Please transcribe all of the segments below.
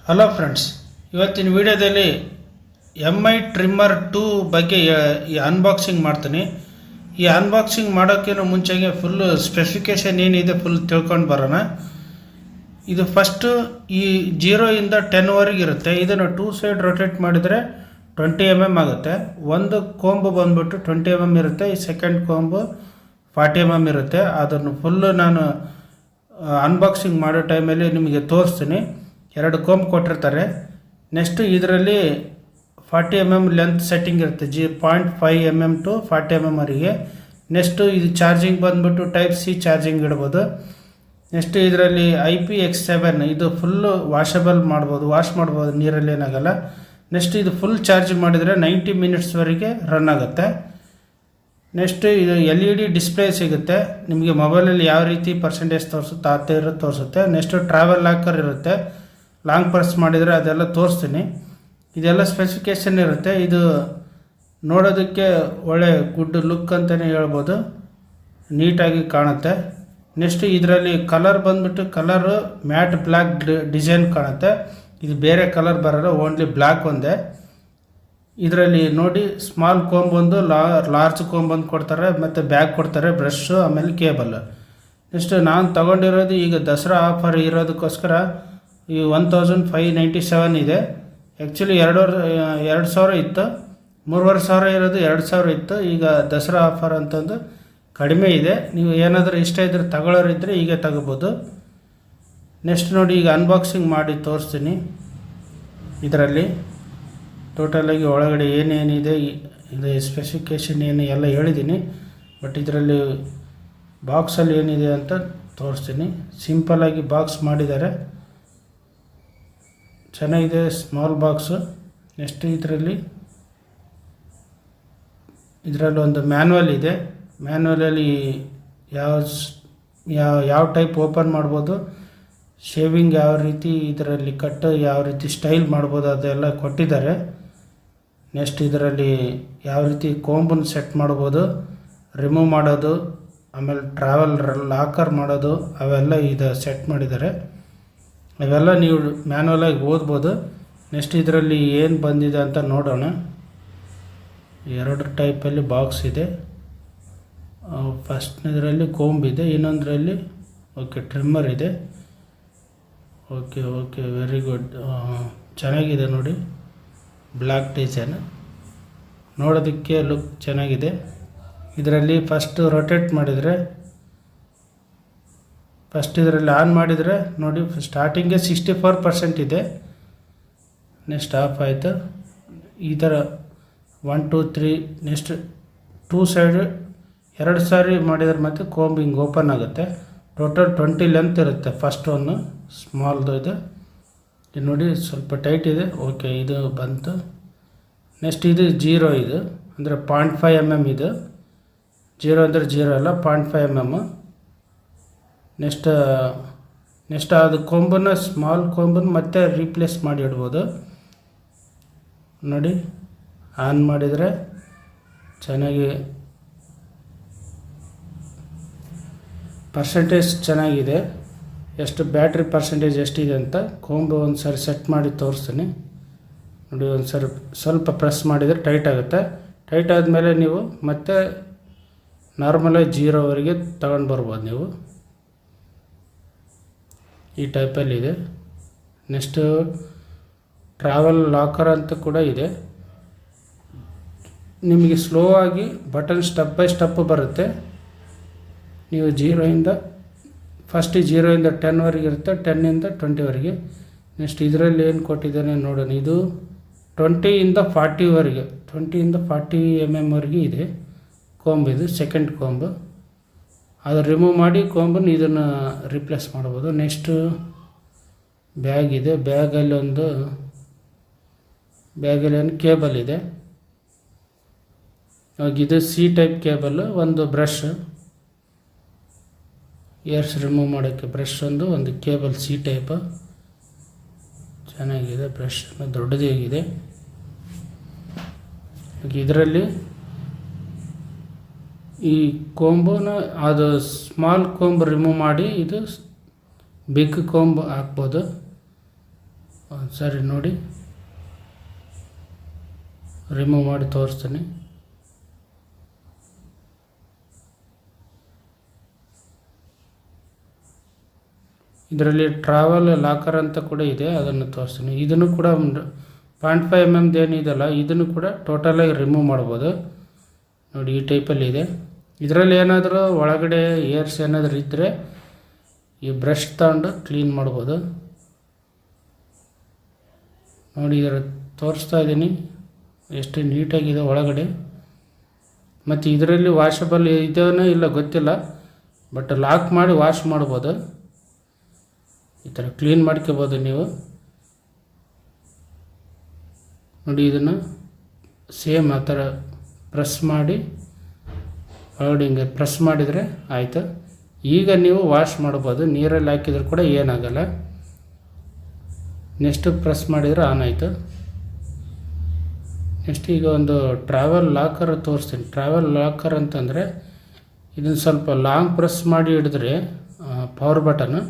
Hello friends, ಇವತ್ತಿನ ವಿಡಿಯೋದಲ್ಲಿ MI trimmer 2 ಬಗ್ಗೆ ಈ ಅನ್ಬಾಕ್ಸಿಂಗ್ ಮಾಡ್ತೀನಿ. ಈ ಅನ್ಬಾಕ್ಸಿಂಗ್ ಮಾಡೋಕ್ಕಿಂತ ಮುಂಚೆಗೆ ಫುಲ್ಲು ಸ್ಪೆಸಿಫಿಕೇಷನ್ ಏನಿದೆ ಫುಲ್ ತಿಳ್ಕೊಂಡು ಬರೋಣ. ಇದು ಫಸ್ಟು ಈ 0 ಇಂದ 10 ವರೆಗೆ ಇರುತ್ತೆ. ಇದನ್ನು 2 ಸೈಡ್ ರೊಟೇಟ್ ಮಾಡಿದರೆ 20 mm ಆಗುತ್ತೆ. ಒಂದು ಕೊಂಬು ಬಂದ್ಬಿಟ್ಟು 20 mm ಇರುತ್ತೆ, ಈ ಸೆಕೆಂಡ್ ಕೊಂಬು 40 mm ಇರುತ್ತೆ. ಅದನ್ನು ಫುಲ್ಲು ನಾನು ಅನ್ಬಾಕ್ಸಿಂಗ್ ಮಾಡೋ ಟೈಮಲ್ಲಿ ನಿಮಗೆ ತೋರಿಸ್ತೀನಿ. 2 ಕೊಂಬ್ ಕೊಟ್ಟಿರ್ತಾರೆ. ನೆಕ್ಸ್ಟು ಇದರಲ್ಲಿ 40 mm ಲೆಂತ್ ಸೆಟ್ಟಿಂಗ್ ಇರುತ್ತೆ, 0.5 mm ಟು 40 mm ವರೆಗೆ. ನೆಕ್ಸ್ಟು ಇದು ಚಾರ್ಜಿಂಗ್ ಬಂದ್ಬಿಟ್ಟು ಟೈಪ್ ಸಿ ಚಾರ್ಜಿಂಗ್ ಇಡ್ಬೋದು. ನೆಕ್ಸ್ಟು ಇದರಲ್ಲಿ IP-X7 ಇದು ಫುಲ್ಲು ವಾಷಬಲ್ ಮಾಡ್ಬೋದು, ವಾಶ್ ಮಾಡ್ಬೋದು, ನೀರಲ್ಲಿ ಏನಾಗಲ್ಲ. ನೆಕ್ಸ್ಟ್ ಇದು ಫುಲ್ ಚಾರ್ಜ್ ಮಾಡಿದರೆ 90 ಮಿನಿಟ್ಸ್ವರೆಗೆ ರನ್ ಆಗುತ್ತೆ. ನೆಕ್ಸ್ಟ್ ಇದು LED ಡಿಸ್ಪ್ಲೇ ಸಿಗುತ್ತೆ ನಿಮಗೆ. ಮೊಬೈಲಲ್ಲಿ ಯಾವ ರೀತಿ ಪರ್ಸೆಂಟೇಜ್ ತೋರಿಸುತ್ತೆ ಆ ಥರ ತೋರಿಸುತ್ತೆ. ನೆಕ್ಸ್ಟು ಟ್ರಾವೆಲ್ ಲಾಕರ್ ಇರುತ್ತೆ, ಲಾಂಗ್ ಪ್ರೆಸ್ ಮಾಡಿದರೆ ಅದೆಲ್ಲ ತೋರಿಸ್ತೀನಿ. ಇದೆಲ್ಲ ಸ್ಪೆಸಿಫಿಕೇಷನ್ ಇರುತ್ತೆ. ಇದು ನೋಡೋದಕ್ಕೆ ಒಳ್ಳೆ ಗುಡ್ ಲುಕ್ ಅಂತಲೇ ಹೇಳ್ಬೋದು, ನೀಟಾಗಿ ಕಾಣುತ್ತೆ. ನೆಕ್ಸ್ಟ್ ಇದರಲ್ಲಿ ಕಲರ್ ಬಂದ್ಬಿಟ್ಟು ಕಲರು ಮ್ಯಾಟ್ ಬ್ಲ್ಯಾಕ್ ಡಿಸೈನ್ ಕಾಣುತ್ತೆ. ಇದು ಬೇರೆ ಕಲರ್ ಬರೋಲ್ಲ, ಓನ್ಲಿ ಬ್ಲ್ಯಾಕ್ ಒಂದೇ. ಇದರಲ್ಲಿ ನೋಡಿ ಸ್ಮಾಲ್ ಕೋಂಬ್ ಒಂದು, ಲಾರ್ಜ್ ಕೋಂಬ್ ಒಂದು ಕೊಡ್ತಾರೆ, ಮತ್ತು ಬ್ಯಾಗ್ ಕೊಡ್ತಾರೆ, ಬ್ರಷು, ಆಮೇಲೆ ಕೇಬಲ್. ನೆಕ್ಸ್ಟ್ ನಾನು ತಗೊಂಡಿರೋದು ಈಗ ದಸರಾ ಆಫರ್ ಇರೋದಕ್ಕೋಸ್ಕರ ಈ 1597 ಇದೆ. ಆ್ಯಕ್ಚುಲಿ 2,000 ಇತ್ತು, 3,500 ಇರೋದು 2,000 ಇತ್ತು. ಈಗ ದಸರಾ ಆಫರ್ ಅಂತಂದು ಕಡಿಮೆ ಇದೆ. ನೀವು ಏನಾದರೂ ಇಷ್ಟ ಇದ್ದರೆ ತಗೊಳ್ಳೋರಿದ್ದರೆ ಈಗ ತಗೋಬೋದು. ನೆಕ್ಸ್ಟ್ ನೋಡಿ ಈಗ ಅನ್ಬಾಕ್ಸಿಂಗ್ ಮಾಡಿ ತೋರಿಸ್ತೀನಿ. ಇದರಲ್ಲಿ ಟೋಟಲಾಗಿ ಒಳಗಡೆ ಏನೇನಿದೆ, ಇದು ಸ್ಪೆಸಿಫಿಕೇಷನ್ ಏನು ಎಲ್ಲ ಹೇಳಿದ್ದೀನಿ. ಬಟ್ ಇದರಲ್ಲಿ ಬಾಕ್ಸಲ್ಲಿ ಏನಿದೆ ಅಂತ ತೋರಿಸ್ತೀನಿ. ಸಿಂಪಲ್ಲಾಗಿ ಬಾಕ್ಸ್ ಮಾಡಿದ್ದಾರೆ, ಚೆನ್ನಾಗಿದೆ, ಸ್ಮಾಲ್ ಬಾಕ್ಸು. ನೆಕ್ಸ್ಟ್ ಇದರಲ್ಲಿ ಒಂದು ಮ್ಯಾನ್ಯಲ್ ಇದೆ. ಮ್ಯಾನ್ಯಲಲ್ಲಿ ಯಾವ ಟೈಪ್ ಓಪನ್ ಮಾಡ್ಬೋದು, ಶೇವಿಂಗ್ ಯಾವ ರೀತಿ, ಇದರಲ್ಲಿ ಕಟ್ ಯಾವ ರೀತಿ ಸ್ಟೈಲ್ ಮಾಡ್ಬೋದು ಅದೆಲ್ಲ ಕೊಟ್ಟಿದ್ದಾರೆ. ನೆಕ್ಸ್ಟ್ ಇದರಲ್ಲಿ ಯಾವ ರೀತಿ ಕೋಂಬನ್ನು ಸೆಟ್ ಮಾಡ್ಬೋದು, ರಿಮೂವ್ ಮಾಡೋದು, ಆಮೇಲೆ ಟ್ರಾವೆಲ್ ಲಾಕರ್ ಮಾಡೋದು, ಅವೆಲ್ಲ ಇದು ಸೆಟ್ ಮಾಡಿದ್ದಾರೆ. ಅವೆಲ್ಲ ನೀವು ಮ್ಯಾನ್ಯಲಾಗಿ ಓದ್ಬೋದು. ನೆಕ್ಸ್ಟ್ ಇದರಲ್ಲಿ ಏನು ಬಂದಿದೆ ಅಂತ ನೋಡೋಣ. 2 ಟೈಪಲ್ಲಿ ಬಾಕ್ಸ್ ಇದೆ. ಫಸ್ಟ್ನೇದರಲ್ಲಿ ಕೋಂಬ್ ಇದೆ, ಇನ್ನೊಂದರಲ್ಲಿ ಟ್ರಿಮ್ಮರ್ ಇದೆ. ಓಕೆ ವೆರಿ ಗುಡ್, ಚೆನ್ನಾಗಿದೆ ನೋಡಿ, ಬ್ಲ್ಯಾಕ್ ಡಿಸೈನ್, ನೋಡೋದಕ್ಕೆ ಲುಕ್ ಚೆನ್ನಾಗಿದೆ. ಇದರಲ್ಲಿ ಫಸ್ಟು ರೊಟೇಟ್ ಮಾಡಿದರೆ, ಇದರಲ್ಲಿ ಆನ್ ಮಾಡಿದರೆ ನೋಡಿ ಸ್ಟಾರ್ಟಿಂಗ್ಗೆ 64% ಇದೆ. ನೆಕ್ಸ್ಟ್ ಆಫ್ ಆಯಿತು. ಈ ಥರ 1 2 3 ನೆಕ್ಸ್ಟ್ 2 ಸೈಡ್ 2 ಸಾರಿ ಮಾಡಿದರೆ ಮತ್ತು ಕೋಂಬಿಂಗ್ ಓಪನ್ ಆಗುತ್ತೆ. ಟೋಟಲ್ 20 ಲೆಂತ್ ಇರುತ್ತೆ. ಫಸ್ಟ್ ಒಂದು ಸ್ಮಾಲ್ದು ಇದು ನೋಡಿ ಸ್ವಲ್ಪ ಟೈಟ್ ಇದೆ. ಓಕೆ, ಇದು ಬಂತು. ನೆಕ್ಸ್ಟ್ ಇದು 0 ಇದು ಅಂದರೆ 0.5 mm ಇದು. 0 ಅಂದರೆ 0 ಅಲ್ಲ, 0.5 mm. ನೆಕ್ಸ್ಟ್ ಅದು ಕೊಂಬನ್ನು, ಸ್ಮಾಲ್ ಕೊಂಬನ್ನು ಮತ್ತೆ ರೀಪ್ಲೇಸ್ ಮಾಡಿ ಇಡ್ಬೋದು. ನೋಡಿ ಆನ್ ಮಾಡಿದರೆ ಚೆನ್ನಾಗಿ ಪರ್ಸೆಂಟೇಜ್ ಚೆನ್ನಾಗಿದೆ. ಎಷ್ಟು ಬ್ಯಾಟ್ರಿ ಪರ್ಸೆಂಟೇಜ್ ಎಷ್ಟಿದೆ ಅಂತ ಕೊಂಬು ಒಂದು ಸಾರಿ ಸೆಟ್ ಮಾಡಿ ತೋರಿಸ್ತೀನಿ ನೋಡಿ. ಒಂದು ಸಾರಿ ಸ್ವಲ್ಪ ಪ್ರೆಸ್ ಮಾಡಿದರೆ ಟೈಟ್ ಆಗುತ್ತೆ. ಟೈಟ್ ಆದಮೇಲೆ ನೀವು ಮತ್ತೆ ನಾರ್ಮಲಾಗಿ 0ವರೆಗೆ ತಗೊಂಡು ಬರ್ಬೋದು ನೀವು. ಈ ಟೈಪಲ್ಲಿದೆ. ನೆಕ್ಸ್ಟು ಟ್ರಾವೆಲ್ ಲಾಕರ್ ಅಂತ ಕೂಡ ಇದೆ. ನಿಮಗೆ ಸ್ಲೋ ಆಗಿ ಬಟನ್ ಸ್ಟೆಪ್ ಬೈ ಸ್ಟೆಪ್ ಬರುತ್ತೆ. ನೀವು 0 ಇಂದ 10ವರೆಗೆ ಇರುತ್ತೆ, 10 ಇಂದ 20ವರೆಗೆ. ನೆಕ್ಸ್ಟ್ ಇದರಲ್ಲಿ ಏನು ಕೊಟ್ಟಿದ್ದಾನೆ ನೋಡೋಣ. ಇದು 20 ಇಂದ 40ವರೆಗೆ, 20 ಇಂದ 40 mm ವರೆಗೆ ಇದೆ ಕೊಂಬ್. ಇದು ಸೆಕೆಂಡ್ ಕೊಂಬು. ಅದು ರಿಮೂವ್ ಮಾಡಿ ಕೊಂಬನ್ನು ಇದನ್ನು ರಿಪ್ಲೇಸ್ ಮಾಡ್ಬೋದು. ನೆಕ್ಸ್ಟು ಬ್ಯಾಗ್ ಇದೆ. ಬ್ಯಾಗಲ್ಲಿ ಒಂದು ಕೇಬಲ್ ಇದೆ. ಇದು ಸಿ ಟೈಪ್ ಕೇಬಲ್. ಒಂದು ಬ್ರಷ್, ಏರ್ಸ್ ರಿಮೂವ್ ಮಾಡೋಕ್ಕೆ ಬ್ರಷ್, ಒಂದು ಕೇಬಲ್ ಸಿ ಟೈಪ್. ಚೆನ್ನಾಗಿದೆ, ಬ್ರಷ್ ದೊಡ್ಡದಾಗಿದೆ. ಇದರಲ್ಲಿ ಈ ಕೊಂಬನ, ಅದು ಸ್ಮಾಲ್ ಕೊಂಬ್ ರಿಮೂವ್ ಮಾಡಿ ಇದು ಬಿಗ್ ಕೊಂಬ್ ಹಾಕ್ಬೋದು. ಒಂದು ಸರಿ ನೋಡಿ ರಿಮೂವ್ ಮಾಡಿ ತೋರಿಸ್ತೀನಿ. ಇದರಲ್ಲಿ ಟ್ರಾವೆಲ್ ಲಾಕರ್ ಅಂತ ಕೂಡ ಇದೆ, ಅದನ್ನು ತೋರಿಸ್ತೀನಿ. ಇದನ್ನು ಕೂಡ 0.5 mm ಏನಿದೆಯಲ್ಲ ಇದನ್ನು ಕೂಡ ಟೋಟಲಾಗಿ ರಿಮೂವ್ ಮಾಡ್ಬೋದು. ನೋಡಿ ಈ ಟೈಪಲ್ಲಿ ಇದೆ. ಇದರಲ್ಲಿ ಏನಾದರೂ ಒಳಗಡೆ ಏರ್ಸ್ ಏನಾದರೂ ಇದ್ದರೆ ಈ ಬ್ರಷ್ ತಗೊಂಡು ಕ್ಲೀನ್ ಮಾಡ್ಬೋದು. ನೋಡಿ ಇದರ ತೋರಿಸ್ತಾ ಇದ್ದೀನಿ ಎಷ್ಟು ನೀಟಾಗಿದೆ ಒಳಗಡೆ. ಮತ್ತು ಇದರಲ್ಲಿ ವಾಷಬಲ್ ಇದೆಯೋ ಇಲ್ಲ ಗೊತ್ತಿಲ್ಲ, ಬಟ್ ಲಾಕ್ ಮಾಡಿ ವಾಶ್ ಮಾಡ್ಬೋದು. ಈ ಥರ ಕ್ಲೀನ್ ಮಾಡ್ಕೋಬೋದು ನೀವು. ನೋಡಿ ಇದನ್ನು ಸೇಮ್ ಆ ಥರ ಪ್ರೆಸ್ ಮಾಡಿ ಒಳಗಡೆ ಹಿಂಗೆ ಪ್ರೆಸ್ ಮಾಡಿದರೆ ಆಯಿತು. ಈಗ ನೀವು ವಾಶ್ ಮಾಡ್ಬೋದು, ನೀರಲ್ಲಿ ಹಾಕಿದರೂ ಕೂಡ ಏನಾಗಲ್ಲ. ನೆಕ್ಸ್ಟ್ ಪ್ರೆಸ್ ಮಾಡಿದರೆ ಆನ್ ಆಯಿತು. ನೆಕ್ಸ್ಟ್ ಈಗ ಒಂದು ಟ್ರಾವೆಲ್ ಲಾಕರ್ ತೋರಿಸ್ತೀನಿ. ಟ್ರಾವೆಲ್ ಲಾಕರ್ ಅಂತಂದರೆ ಇದನ್ನು ಸ್ವಲ್ಪ ಲಾಂಗ್ ಪ್ರೆಸ್ ಮಾಡಿ ಹಿಡಿದ್ರೆ ಪವರ್ ಬಟನ್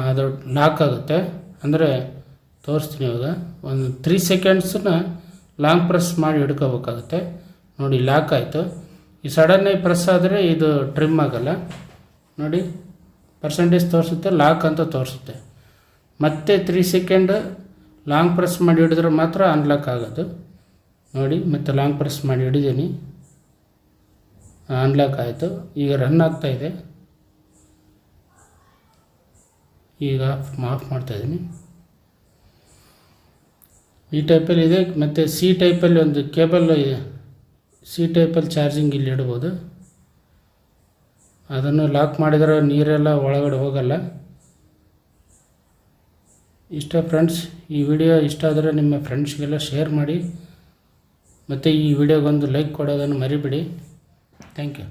ಅದು ಲಾಕ್ ಆಗುತ್ತೆ. ಅಂದರೆ ತೋರಿಸ್ತೀನಿ ಇವಾಗ. ಒಂದು 3 ಸೆಕೆಂಡ್ಸನ್ನ ಲಾಂಗ್ ಪ್ರೆಸ್ ಮಾಡಿ ಹಿಡ್ಕೋಬೇಕಾಗುತ್ತೆ. ನೋಡಿ ಲಾಕ್ ಆಯಿತು. ಈ ಸಡನ್ನಾಗಿ ಪ್ರೆಸ್ ಆದರೆ ಇದು ಟ್ರಿಮ್ ಆಗೋಲ್ಲ. ನೋಡಿ ಪರ್ಸೆಂಟೇಜ್ ತೋರಿಸುತ್ತೆ, ಲಾಕ್ ಅಂತ ತೋರಿಸುತ್ತೆ. ಮತ್ತೆ 3 ಸೆಕೆಂಡ್ ಲಾಂಗ್ ಪ್ರೆಸ್ ಮಾಡಿ ಹಿಡಿದ್ರೆ ಮಾತ್ರ ಅನ್ಲಾಕ್ ಆಗೋದು. ನೋಡಿ ಮತ್ತೆ ಲಾಂಗ್ ಪ್ರೆಸ್ ಮಾಡಿ ಹಿಡಿದೀನಿ, ಅನ್ಲಾಕ್ ಆಯಿತು. ಈಗ ರನ್ ಆಗ್ತಾಯಿದೆ. ಈಗ ಆಫ್ ಮಾಡ್ತಾಯಿದ್ದೀನಿ. ಈ ಟೈಪಲ್ಲಿ ಇದೆ. ಮತ್ತು ಸಿ ಟೈಪಲ್ಲಿ ಒಂದು ಕೇಬಲ್ ಇದೆ, ಸಿ ಟೈಪಲ್ಲಿ ಚಾರ್ಜಿಂಗ್ ಇಲ್ಲಿ ಇಡ್ಬೋದು. ಅದನ್ನು ಲಾಕ್ ಮಾಡಿದರೆ ನೀರೆಲ್ಲ ಒಳಗಡೆ ಹೋಗಲ್ಲ. ಇಷ್ಟ ಫ್ರೆಂಡ್ಸ್. ಈ ವಿಡಿಯೋ ಇಷ್ಟ ಆದರೆ ನಿಮ್ಮ ಫ್ರೆಂಡ್ಸ್ಗೆಲ್ಲ ಶೇರ್ ಮಾಡಿ, ಮತ್ತು ಈ ವಿಡಿಯೋಗೊಂದು ಲೈಕ್ ಕೊಡೋದನ್ನು ಮರಿಬೇಡಿ. Thank you.